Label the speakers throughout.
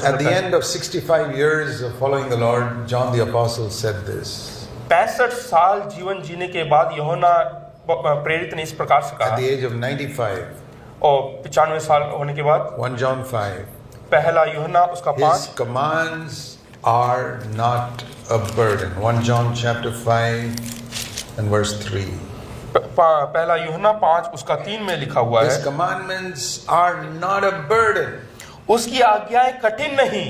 Speaker 1: At the end of 65 years of following the Lord, John the Apostle said this.
Speaker 2: 65 साल जीवन जीने के बाद यूहन्ना प्रेरित ने इस प्रकार से
Speaker 1: At
Speaker 2: कहा,
Speaker 1: the age of 95,
Speaker 2: और 95 साल होने के बाद
Speaker 1: 1 John 5,
Speaker 2: पहला यूहन्ना उसका
Speaker 1: his
Speaker 2: 5
Speaker 1: commands are not a burden. 1 John chapter 5 and verse 3.
Speaker 2: पहला यूहन्ना 5 उसका 3 में लिखा हुआ
Speaker 1: His
Speaker 2: है,
Speaker 1: commandments are not a burden.
Speaker 2: उसकी आज्ञाएं कठिन नहीं।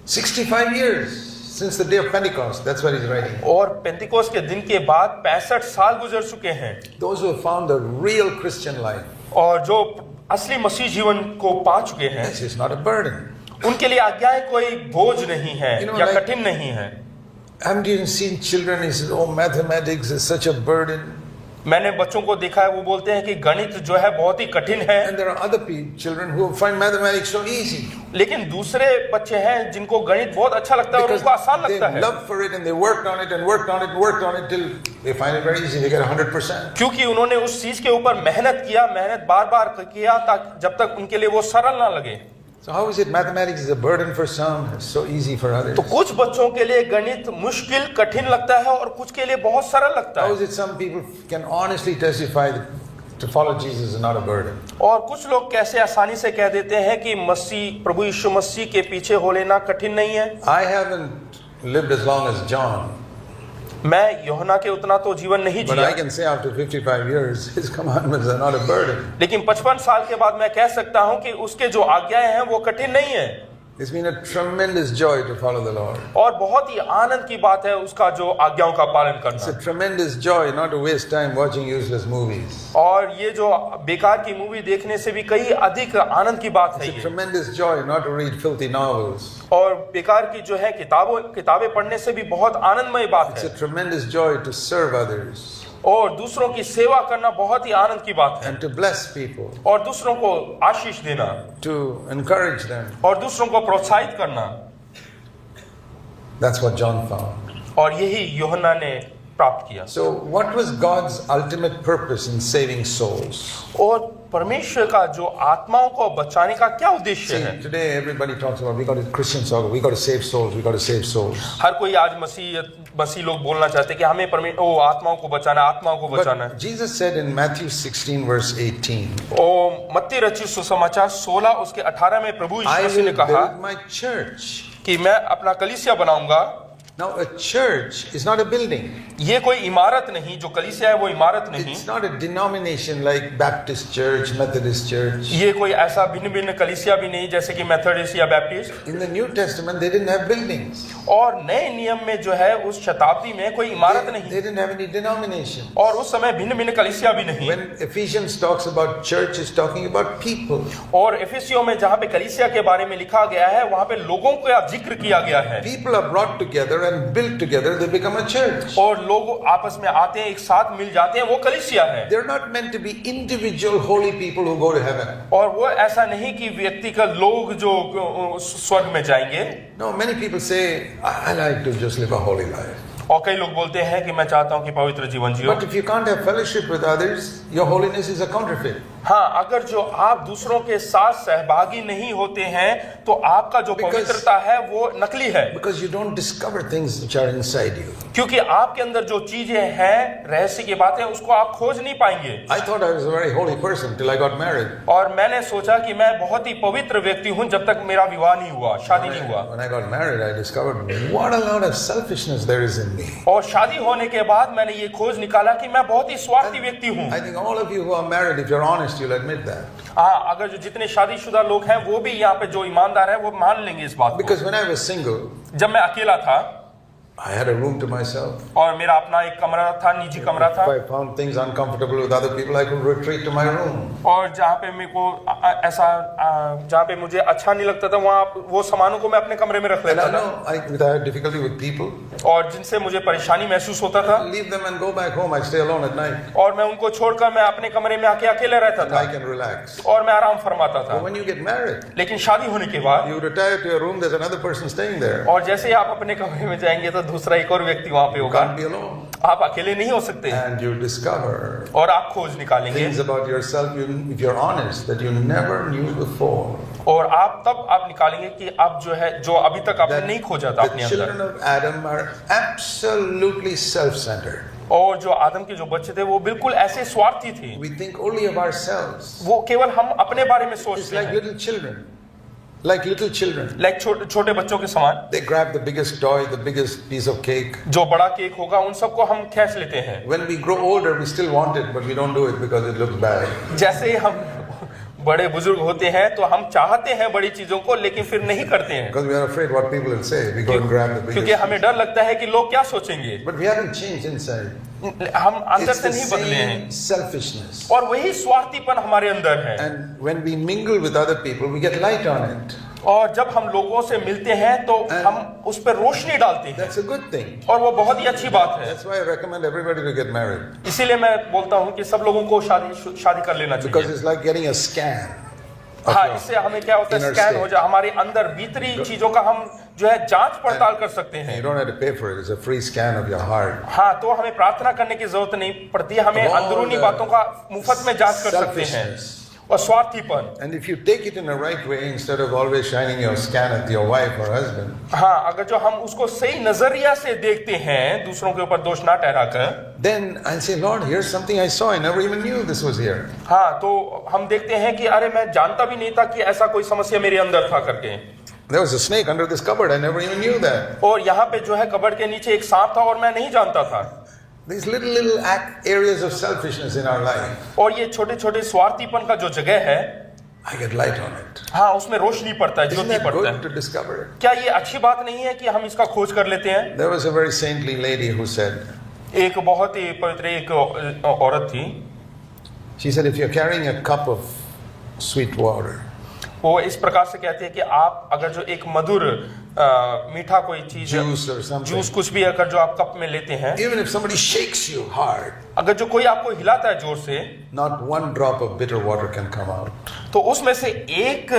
Speaker 1: 65 years since the day of Pentecost, that's what he's writing.
Speaker 2: और पेंतिकोस के दिन के बाद 65 साल गुजर चुके हैं,
Speaker 1: Those who have found the real Christian life,
Speaker 2: और जो असली मसीह जीवन को पा चुके हैं,
Speaker 1: this is not a burden.
Speaker 2: उनके लिए आज्ञाएं कोई बोझ नहीं है
Speaker 1: You know,
Speaker 2: या
Speaker 1: like-
Speaker 2: कठिन नहीं है।
Speaker 1: Haven't you seen children who say, oh, mathematics is such a burden?
Speaker 2: मैंने बच्चों को देखा है, वो बोलते हैं कि गणित जो है बहुत ही कठिन है,
Speaker 1: And there are other children who find mathematics so easy.
Speaker 2: लेकिन दूसरे बच्चे हैं जिनको गणित बहुत अच्छा लगता है और उनको आसान
Speaker 1: they
Speaker 2: लगता है,
Speaker 1: love for it and they worked on it and worked on it and worked on it till they find it very easy. They get 100%.
Speaker 2: क्योंकि उन्होंने उस चीज के ऊपर मेहनत बार बार किया जब तक उनके लिए वो सरल ना लगे।
Speaker 1: So how is it mathematics is a burden for some, it's so easy for others?
Speaker 2: तो कुछ बच्चों के लिए गणित मुश्किल कठिन लगता है और कुछ के लिए बहुत सरल लगता
Speaker 1: How
Speaker 2: है,
Speaker 1: is it some people can honestly testify that to follow Jesus is not a burden?
Speaker 2: और कुछ लोग कैसे आसानी से कह देते हैं कि मसीह प्रभु यीशु मसीह के पीछे हो लेना कठिन नहीं है।
Speaker 1: I haven't lived as long as John,
Speaker 2: मैं यूहन्ना के उतना तो जीवन नहीं
Speaker 1: but
Speaker 2: Jiya,
Speaker 1: I can say after 55 years, his commandments are not a burden.
Speaker 2: लेकिन 55 साल के बाद मैं कह सकता हूं कि उसके जो आज्ञाएं हैं वो कठिन नहीं है,
Speaker 1: It's been a tremendous joy to follow the Lord.
Speaker 2: और बहुत ही आनंद की बात है उसका जो आज्ञाओं का पालन
Speaker 1: It's a
Speaker 2: करना।
Speaker 1: tremendous joy not to waste time watching useless movies.
Speaker 2: और ये जो बेकार की मूवी देखने से भी कई अधिक आनंद की बात है
Speaker 1: It's a
Speaker 2: ये,
Speaker 1: tremendous joy not to read filthy novels.
Speaker 2: और बेकार की जो है किताबें पढ़ने से भी बहुत आनंदमय बात
Speaker 1: It's
Speaker 2: है,
Speaker 1: a tremendous joy to serve others
Speaker 2: और दूसरों की सेवा करना बहुत ही आनंद की बात है,
Speaker 1: and to bless people,
Speaker 2: और दूसरों को आशीष देना
Speaker 1: to encourage them.
Speaker 2: और दूसरों को प्रोत्साहित करना।
Speaker 1: That's what John found.
Speaker 2: और यही यूहन्ना ने प्राप्त किया।
Speaker 1: So, what was God's ultimate purpose in saving souls?
Speaker 2: और परमेश्वर का जो आत्माओं को बचाने का क्या उद्देश्य
Speaker 1: See,
Speaker 2: है?
Speaker 1: today everybody talks about Christians talk, we got to save souls, we got to save souls.
Speaker 2: हर कोई आज मसीह लोग बोलना चाहते हैं कि हमें आत्माओं को बचाना है।
Speaker 1: But Jesus said in Matthew 16 verse 18,
Speaker 2: ओ मत्ती रचित सुसमाचार 16 उसके 18 में प्रभु
Speaker 1: I
Speaker 2: यीशु मसीह
Speaker 1: will
Speaker 2: ने कहा
Speaker 1: build my church.
Speaker 2: कि मैं अपना कलीसिया बनाऊंगा।
Speaker 1: Now a church is not a building.
Speaker 2: ये कोई इमारत नहीं, जो कलीसिया है वो इमारत नहीं,
Speaker 1: It's not a denomination like Baptist church, Methodist church.
Speaker 2: ये कोई ऐसा भिन्न कलीसिया भी नहीं जैसे कि मेथोडिस्ट या Baptist.
Speaker 1: In the New Testament, they didn't have buildings.
Speaker 2: और नए नियम में जो है उस शताब्दी में कोई इमारत नहीं,
Speaker 1: They didn't have any denomination.
Speaker 2: और उस समय भिन्न कलीसिया भी नहीं।
Speaker 1: When Ephesians talks about church, it's talking about people.
Speaker 2: और एफेसियों में जहाँ पे कलीसिया के बारे में लिखा गया है वहाँ पे लोगों का जिक्र किया गया है,
Speaker 1: People are brought together and built together, they become a church.
Speaker 2: और लोग आपस में आते हैं, एक साथ मिल जाते हैं, वो कलीसिया है।
Speaker 1: They're not meant to be individual holy people who go to heaven.
Speaker 2: और वो ऐसा नहीं कि व्यक्तिगत लोग जो स्वर्ग में जाएंगे।
Speaker 1: No, many people say, I like to just live a holy life.
Speaker 2: और कई लोग बोलते हैं कि मैं चाहता हूं कि पवित्र जीवन जियो।
Speaker 1: But if you can't have fellowship with others, your holiness is a counterfeit.
Speaker 2: हाँ, अगर जो आप दूसरों के साथ सहभागी नहीं होते हैं तो आपका जो पवित्रता है वो नकली है,
Speaker 1: Because you don't discover things which are inside you.
Speaker 2: क्योंकि आपके अंदर जो चीजें हैं, रहस्य की बातें, उसको आप खोज नहीं पाएंगे।
Speaker 1: I thought I was a very holy person till I got married.
Speaker 2: और मैंने सोचा कि मैं बहुत ही पवित्र व्यक्ति हूं जब तक मेरा विवाह नहीं हुआ, शादी नहीं हुआ।
Speaker 1: When I got married, I discovered what a lot of selfishness there is in me.
Speaker 2: और शादी होने के बाद मैंने ये खोज निकाला कि मैं बहुत ही स्वार्थी व्यक्ति हूं।
Speaker 1: I think all of you who are married, if you're honest, you'll admit that.
Speaker 2: हाँ, अगर जो जितने शादीशुदा लोग हैं वो भी यहाँ पे जो ईमानदार है वो मान लेंगे इस बात को।
Speaker 1: Because when I was single,
Speaker 2: जब मैं अकेला था
Speaker 1: I had a room to myself.
Speaker 2: और मेरा अपना एक कमरा था, निजी कमरा था,
Speaker 1: If I found things uncomfortable with other people, I could retreat to my room.
Speaker 2: और जहाँ पे मेरे को ऐसा जहाँ पे मुझे अच्छा नहीं लगता था वहाँ वो सामानों को मैं अपने कमरे में रख
Speaker 1: And
Speaker 2: लेता
Speaker 1: I
Speaker 2: था,
Speaker 1: know if I had difficulty with people,
Speaker 2: और जिनसे मुझे परेशानी महसूस होता था
Speaker 1: leave them and go back home. I stay alone at night.
Speaker 2: और मैं उनको छोड़कर मैं अपने कमरे में आके अकेले रहता
Speaker 1: And I
Speaker 2: था
Speaker 1: can relax.
Speaker 2: और मैं आराम फरमाता था।
Speaker 1: But when you get married,
Speaker 2: लेकिन शादी होने के बाद
Speaker 1: you retire to your room, there's another person staying there.
Speaker 2: और जैसे ही आप अपने कमरे में जाएंगे तो दूसरा एक और व्यक्ति वहाँ पे
Speaker 1: You
Speaker 2: होगा,
Speaker 1: can't be alone.
Speaker 2: आप अकेले नहीं हो सकते,
Speaker 1: And you discover
Speaker 2: और आप खोज निकालेंगे
Speaker 1: things about yourself, if you're honest, that you never knew before.
Speaker 2: और तब आप निकालेंगे कि आप जो है जो अभी तक आपने नहीं खोजा था अपने
Speaker 1: The
Speaker 2: अंदर।
Speaker 1: children of Adam are absolutely self-centered.
Speaker 2: और जो आदम के जो बच्चे थे वो बिल्कुल ऐसे स्वार्थी थे,
Speaker 1: We think only of ourselves.
Speaker 2: वो केवल हम अपने बारे में
Speaker 1: It's
Speaker 2: सोचते
Speaker 1: like
Speaker 2: हैं,
Speaker 1: little children. Like little children.
Speaker 2: Like छोटे बच्चों के समान।
Speaker 1: They grab the biggest toy, the biggest piece of cake.
Speaker 2: जो बड़ा केक होगा उन सबको हम खींच लेते हैं।
Speaker 1: When we grow older, we still want it, but we don't do it because it looks bad.
Speaker 2: जैसे ही हम बड़े बुजुर्ग होते हैं तो हम चाहते हैं बड़ी चीजों को, लेकिन फिर नहीं करते हैं
Speaker 1: Because we are afraid what people will say. We go and grab the
Speaker 2: क्योंकि
Speaker 1: biggest.
Speaker 2: हमें डर लगता है कि लोग क्या सोचेंगे।
Speaker 1: But we haven't changed inside.
Speaker 2: हम अंदर
Speaker 1: It's
Speaker 2: से
Speaker 1: the
Speaker 2: नहीं बदले हैं
Speaker 1: same selfishness.
Speaker 2: और वही स्वार्थीपन हमारे अंदर है।
Speaker 1: And when we mingle with other people, we get light on it.
Speaker 2: और जब हम लोगों से मिलते हैं तो हम उस पर रोशनी डालते हैं
Speaker 1: That's a good thing.
Speaker 2: और वो बहुत ही अच्छी बात है।
Speaker 1: That's why I recommend everybody to get married.
Speaker 2: इसीलिए मैं बोलता हूँ कि सब लोगों को शादी कर लेना
Speaker 1: Because
Speaker 2: चाहिए।
Speaker 1: it's like getting a scan. of
Speaker 2: हाँ,
Speaker 1: your
Speaker 2: इससे हमें क्या होता है,
Speaker 1: inner
Speaker 2: स्कैन
Speaker 1: state.
Speaker 2: हो जाए हमारे अंदर भीतरी चीजों का, हम जो है जांच पड़ताल कर सकते हैं।
Speaker 1: You don't have to pay for it. It's a free scan of your heart.
Speaker 2: हाँ, तो हमें प्रार्थना करने की जरूरत नहीं पड़ती, हमें
Speaker 1: Of all
Speaker 2: अंदरूनी
Speaker 1: the
Speaker 2: बातों का मुफ्त में जांच कर सकते हैं।
Speaker 1: selfishness.
Speaker 2: और स्वार्थीपन,
Speaker 1: And if you take it in the right way, instead of always shining your scan at your wife or husband,
Speaker 2: हाँ, अगर जो हम उसको सही नजरिया से देखते हैं, दूसरों के ऊपर दोष ना ठहराकर,
Speaker 1: then I say, Lord, here's something I saw. I never even knew this was here.
Speaker 2: हाँ, तो हम देखते हैं कि अरे मैं जानता भी नहीं था कि ऐसा कोई समस्या मेरे अंदर था करके।
Speaker 1: There was a snake under this cupboard. I never even knew that.
Speaker 2: और यहाँ पे जो है कबर्ड के नीचे एक सांप था और मैं नहीं जानता था।
Speaker 1: These little areas of selfishness in our life,
Speaker 2: और ये छोटे छोटे स्वार्थीपन का जो जगह है,
Speaker 1: I get light on it.
Speaker 2: हाँ, उसमें रोशनी पड़ता है,
Speaker 1: Isn't
Speaker 2: ज्योति
Speaker 1: that
Speaker 2: पड़ता
Speaker 1: good
Speaker 2: है।
Speaker 1: to discover it?
Speaker 2: क्या ये अच्छी बात नहीं है कि हम इसका खोज कर लेते हैं?
Speaker 1: There was a very saintly lady who said,
Speaker 2: एक बहुत ही पवित्र एक औरत थी,
Speaker 1: she said, if you're carrying a cup of sweet water,
Speaker 2: वो इस प्रकार से कहती है कि आप अगर जो एक मधुर मीठा कोई चीज,
Speaker 1: juice or something,
Speaker 2: जूस कुछ भी अगर जो आप कप में लेते हैं,
Speaker 1: even if somebody shakes you hard,
Speaker 2: अगर जो कोई आपको हिलाता है जोर से,
Speaker 1: not one drop of bitter water can come out.
Speaker 2: तो उसमें से एक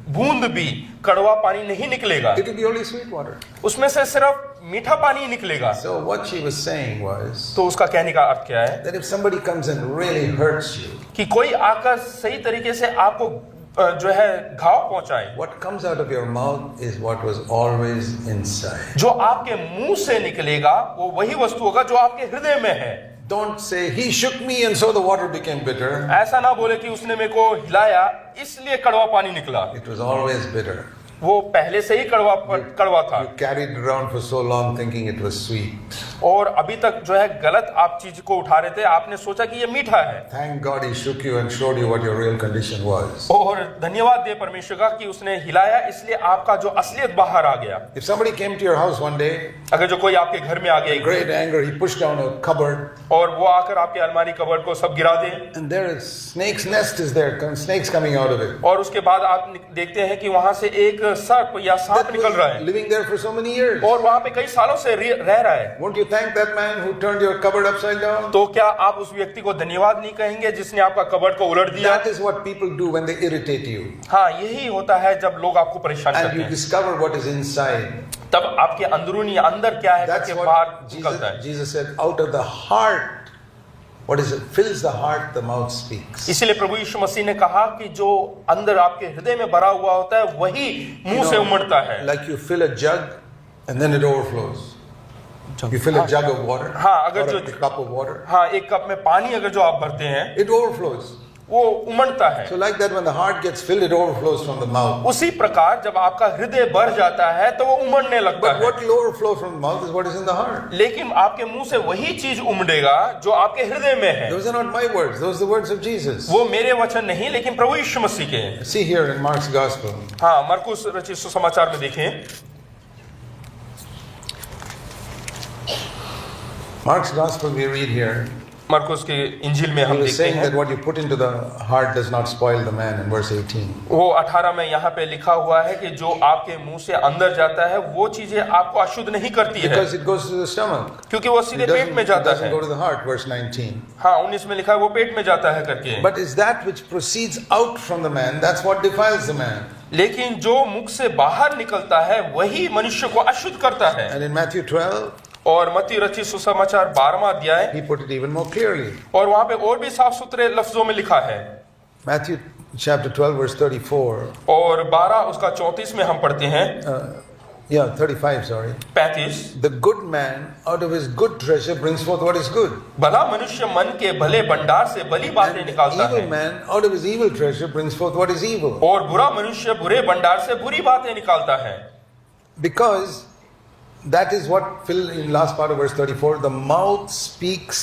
Speaker 2: बूंद भी कड़वा पानी नहीं निकलेगा,
Speaker 1: It will be only sweet water.
Speaker 2: उसमें से सिर्फ मीठा पानी ही निकलेगा।
Speaker 1: So what she was saying was
Speaker 2: तो उसका कहने का अर्थ क्या है?
Speaker 1: that if somebody comes and really hurts you,
Speaker 2: कि कोई आकर सही तरीके से आपको जो है घाव पहुंचाए,
Speaker 1: what comes out of your mouth is what was always inside.
Speaker 2: जो आपके मुंह से निकलेगा वो वही वस्तु होगा जो आपके हृदय में है।
Speaker 1: Don't say, he shook me and so the water became bitter.
Speaker 2: ऐसा ना बोले कि उसने मेरे को हिलाया इसलिए कड़वा पानी निकला,
Speaker 1: It was always bitter.
Speaker 2: वो पहले से ही कड़वा था।
Speaker 1: You carried it around for so long thinking it was sweet.
Speaker 2: और अभी तक जो है गलत आप चीज को उठा रहे थे, आपने सोचा कि ये मीठा है।
Speaker 1: Thank God he shook you and showed you what your real condition was.
Speaker 2: और धन्यवाद दे परमेश्वर का कि उसने हिलाया, इसलिए आपका जो असलियत बाहर आ गया।
Speaker 1: If somebody came to your house one day,
Speaker 2: अगर जो कोई आपके घर में आ गया
Speaker 1: great anger, he pushed down a cupboard,
Speaker 2: और वो आकर आपके अलमारी कबर्ड को सब गिरा दे,
Speaker 1: and there is snake's nest is there, snakes coming out of it.
Speaker 2: और उसके बाद आप देखते हैं कि वहां से एक सर्प या सांप
Speaker 1: That
Speaker 2: निकल रहा
Speaker 1: was
Speaker 2: है
Speaker 1: living there for so many years.
Speaker 2: और वहां पे कई सालों से रह रहा है।
Speaker 1: Won't you thank that man who turned your cupboard upside down?
Speaker 2: तो क्या आप उस व्यक्ति को धन्यवाद नहीं कहेंगे जिसने आपका कबर्ड को उलट दिया?
Speaker 1: That is what people do when they irritate you.
Speaker 2: हाँ, यही होता है जब लोग आपको परेशान
Speaker 1: And
Speaker 2: करते
Speaker 1: you
Speaker 2: हैं,
Speaker 1: discover what is inside.
Speaker 2: तब आपके अंदरूनी अंदर क्या है
Speaker 1: That's
Speaker 2: करके
Speaker 1: what
Speaker 2: बाहर निकलता है।
Speaker 1: Jesus said, out of the heart, what is it? Fills the heart, the mouth speaks.
Speaker 2: इसलिए प्रभु यीशु मसीह ने कहा कि जो अंदर आपके हृदय में भरा हुआ होता है वही मुंह से उमड़ता है।
Speaker 1: Like you fill a jug and then it overflows. You fill a jug of water
Speaker 2: हाँ, अगर
Speaker 1: or
Speaker 2: जो
Speaker 1: a cup of water,
Speaker 2: हाँ, एक कप में पानी अगर जो आप भरते हैं
Speaker 1: it overflows.
Speaker 2: वो उमड़ता है।
Speaker 1: So like that, when the heart gets filled, it overflows from the mouth.
Speaker 2: उसी प्रकार जब आपका हृदय भर जाता है तो वो उमड़ने लगता
Speaker 1: But
Speaker 2: है।
Speaker 1: what will overflow from the mouth is what is in the heart.
Speaker 2: लेकिन आपके मुंह से वही चीज उमड़ेगा जो आपके हृदय में है।
Speaker 1: Those are not my words; those are the words of Jesus.
Speaker 2: वो मेरे वचन नहीं, लेकिन प्रभु यीशु मसीह के हैं।
Speaker 1: See here in Mark's Gospel.
Speaker 2: हाँ, मरकुस रचित सुसमाचार में देखें,
Speaker 1: Mark's Gospel we read here.
Speaker 2: मरकुस के इंजील में
Speaker 1: He
Speaker 2: हम
Speaker 1: was
Speaker 2: देखते
Speaker 1: saying that
Speaker 2: हैं,
Speaker 1: what you put into the heart does not spoil the man in verse 18.
Speaker 2: वो 18 में यहाँ पे लिखा हुआ है कि जो आपके मुंह से अंदर जाता है वो चीजें आपको अशुद्ध नहीं करती है,
Speaker 1: Because it goes to the stomach.
Speaker 2: क्योंकि वो
Speaker 1: It
Speaker 2: सीधे पेट में
Speaker 1: it
Speaker 2: जाता
Speaker 1: doesn't
Speaker 2: है।
Speaker 1: go to the heart, verse 19.
Speaker 2: हाँ, 19 में लिखा है वो पेट में जाता है करके।
Speaker 1: But is that which proceeds out from the man, that's what defiles the man.
Speaker 2: लेकिन जो मुख से बाहर निकलता है वही मनुष्य को अशुद्ध करता है।
Speaker 1: And in Matthew 12,
Speaker 2: और मत्ती रचित सुसमाचार 12वां अध्याय,
Speaker 1: he put it even more clearly.
Speaker 2: और वहां पे और भी साफ सुथरे लफ्जों में लिखा है।
Speaker 1: Matthew chapter 12, verse 34.
Speaker 2: और 12 उसका 34 में हम पढ़ते हैं,
Speaker 1: 35, sorry.
Speaker 2: 35।
Speaker 1: The good man out of his good treasure brings forth what is good.
Speaker 2: भला मनुष्य मन के भले भंडार से भली बातें
Speaker 1: And
Speaker 2: निकालता
Speaker 1: evil
Speaker 2: है,
Speaker 1: man out of his evil treasure brings forth what is evil.
Speaker 2: और बुरा मनुष्य बुरे भंडार से बुरी बातें निकालता है।
Speaker 1: Because that is what Phil in last part of verse 34, the mouth speaks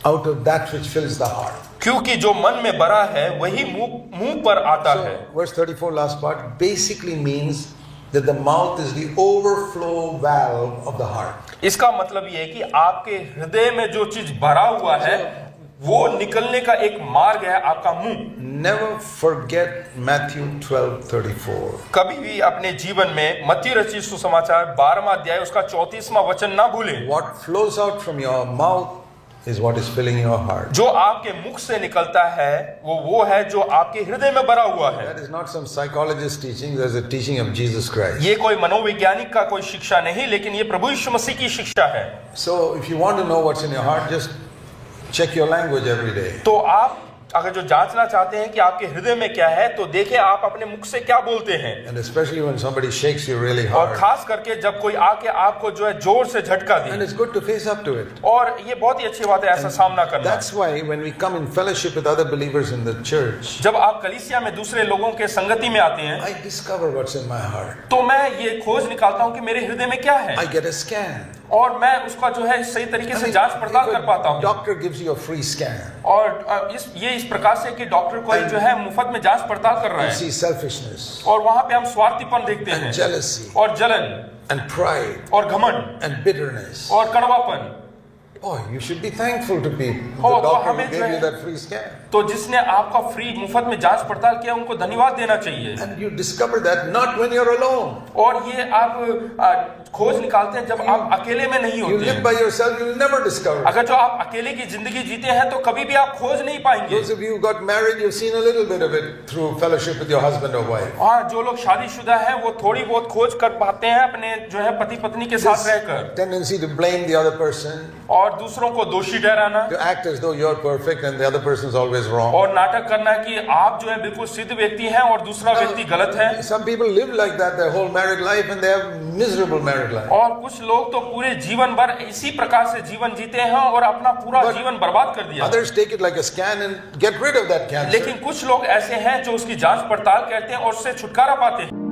Speaker 1: out of that which fills the heart.
Speaker 2: क्योंकि जो मन में भरा है वही मुंह पर आता है।
Speaker 1: So verse 34 last part basically means that the mouth is the overflow valve of the heart.
Speaker 2: इसका मतलब ये है कि आपके हृदय में जो चीज भरा हुआ है वो निकलने का एक मार्ग है आपका मुंह।
Speaker 1: Never forget Matthew 12:34.
Speaker 2: कभी भी अपने जीवन में मत्ती रचित सुसमाचार 12वां अध्याय उसका 34वां वचन ना भूलें।
Speaker 1: What flows out from your mouth is what is filling your heart.
Speaker 2: जो आपके मुख से निकलता है वो है जो आपके हृदय में भरा हुआ है।
Speaker 1: That is not some psychologist teaching, there's a teaching of Jesus Christ.
Speaker 2: ये कोई मनोवैज्ञानिक का कोई शिक्षा नहीं, लेकिन ये प्रभु यीशु मसीह की शिक्षा है।
Speaker 1: So if you want to know what's in your heart, just check your language every day.
Speaker 2: तो आप अगर जो जांचना चाहते हैं कि आपके हृदय में क्या है, तो देखें आप अपने मुख से क्या बोलते हैं।
Speaker 1: And especially when somebody shakes you really
Speaker 2: और
Speaker 1: hard.
Speaker 2: खास करके जब कोई आके आपको जो है जोर से झटका
Speaker 1: And
Speaker 2: they,
Speaker 1: it's good to face up to it.
Speaker 2: और ये बहुत ही अच्छी बात है ऐसा सामना करना।
Speaker 1: That's why when we come in fellowship with other believers in the church,
Speaker 2: जब आप कलीसिया में दूसरे लोगों के संगति में आते हैं,
Speaker 1: I discover what's in my heart.
Speaker 2: तो मैं ये खोज निकालता हूँ कि मेरे हृदय में क्या है,
Speaker 1: I get a scan.
Speaker 2: और मैं उसका जो है सही तरीके
Speaker 1: I
Speaker 2: से
Speaker 1: mean,
Speaker 2: जांच पड़ताल
Speaker 1: if
Speaker 2: कर पाता
Speaker 1: a
Speaker 2: हूँ।
Speaker 1: doctor gives you a free scan,
Speaker 2: और इस प्रकार से कि डॉक्टर कोई जो है मुफ्त में जांच पड़ताल कर रहा
Speaker 1: you
Speaker 2: है,
Speaker 1: see selfishness
Speaker 2: और वहां पे हम स्वार्थीपन देखते
Speaker 1: and
Speaker 2: हैं,
Speaker 1: jealousy
Speaker 2: और जलन,
Speaker 1: and pride
Speaker 2: और घमंड,
Speaker 1: and bitterness.
Speaker 2: और कड़वापन।
Speaker 1: Oh, you should be thankful to people.
Speaker 2: Oh,
Speaker 1: The
Speaker 2: तो
Speaker 1: doctor
Speaker 2: हमें
Speaker 1: who
Speaker 2: जो
Speaker 1: gave
Speaker 2: है-
Speaker 1: you that free scan.
Speaker 2: तो जिसने आपका फ्री मुफ्त में जांच पड़ताल किया उनको धन्यवाद देना चाहिए।
Speaker 1: And you discover that not when you're alone.
Speaker 2: और ये आप खोज निकालते हैं जब आप अकेले में नहीं
Speaker 1: You
Speaker 2: होते
Speaker 1: live
Speaker 2: हैं।
Speaker 1: by yourself, you'll never discover it.
Speaker 2: अगर जो आप अकेले की जिंदगी जीते हैं तो कभी भी आप खोज नहीं पाएंगे।
Speaker 1: Those of you who got married, you've seen a little bit of it through fellowship with your husband or wife.
Speaker 2: हाँ, जो लोग शादीशुदा हैं वो थोड़ी बहुत खोज कर पाते हैं अपने जो है पति पत्नी के साथ
Speaker 1: This
Speaker 2: रहकर,
Speaker 1: tendency to blame the other person,
Speaker 2: और दूसरों को दोषी ठहराना,
Speaker 1: to act as though you're perfect and the other person's always wrong.
Speaker 2: और नाटक करना कि आप जो है बिल्कुल सिद्ध व्यक्ति हैं और दूसरा व्यक्ति गलत है।
Speaker 1: Some people live like that their whole married life and they have miserable married life.
Speaker 2: और कुछ लोग तो पूरे जीवन भर इसी प्रकार से जीवन जीते हैं और अपना पूरा
Speaker 1: But
Speaker 2: जीवन बर्बाद कर दिया।
Speaker 1: Others take it like a scan and get rid of that cancer.
Speaker 2: लेकिन कुछ लोग ऐसे हैं जो उसकी जांच पड़ताल करते हैं और उससे छुटकारा पाते हैं।